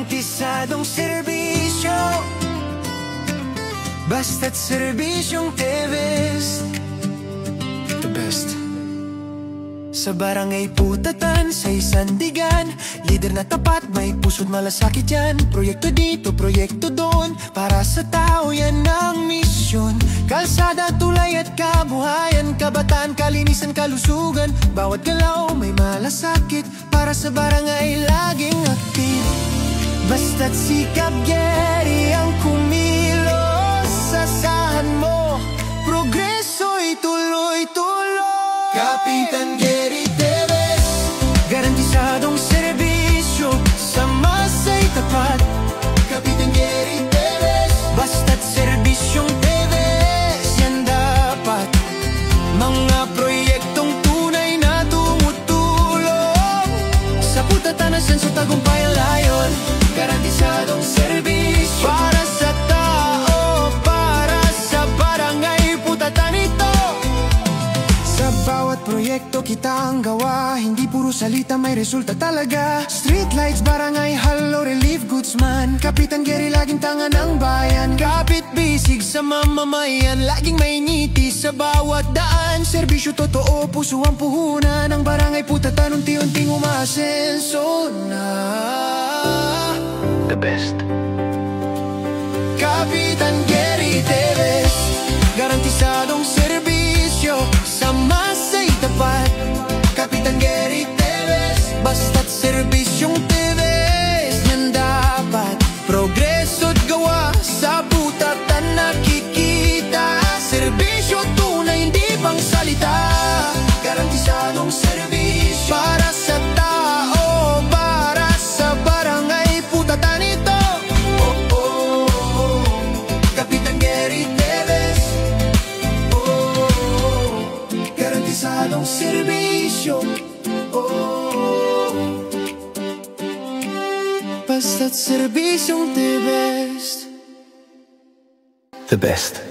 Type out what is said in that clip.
Garantisadong serbisyo, basta't serbisyong Tebest. The best. Sa barangay Putatan, sa Sandigan, lider na tapat, may puso't malasakit yan. Proyekto dito, proyekto doon, para sa tao yan ang misyon. Kalsada, tulay at kabuhayan, kabataan, kalinisan, kalusugan. Bawat galaw may malasakit, para sa barangay laging aktif. Basta't sikap, Gary ang kumilos. Asahan mo, progreso'y tuloy-tuloy. Kapitan Gary Tebest, garantisadong serbisyo, sa masa'y tapat. Kapitan Gary Tebest, basta't serbisyong Tebest, yan dapat. Mga proyektong tunay na tumutulong sa Putatan, Asenso, Tagumpay, Layon. Garantisadong serbisyo para sa tao, para sa barangay Putatan ito. Sa bawat proyekto kita ang gawa, hindi puro salita, may resulta talaga. Streetlights, barangay, halo, relief goods man. Kapitan Gary, laging tanga ng bayan. Kapit bisig sa mamamayan, laging may ngiti sa bawat daan. Serbisyo totoo, puso ang puhunan ng barangay Putatan, unti-unting umaasenso na. The best. Kapitan Gary Tebest, garantisadong serbisyo, sa masa'y tapat. Kapitan Gary Tebest, basta't serbisyong Tebest, yan dapat. Progreso't gawa sa Putatan nakikita. Serbisyo tunay, hindi pang salita. Garantisadong serbisyo para sa tao, para sa barangay Putatan ito. Oh, oh, oh. Kapitan Gary Tebest, oh, garantisadong serbisyo, oh, basta't serbisyong Tebest. The best.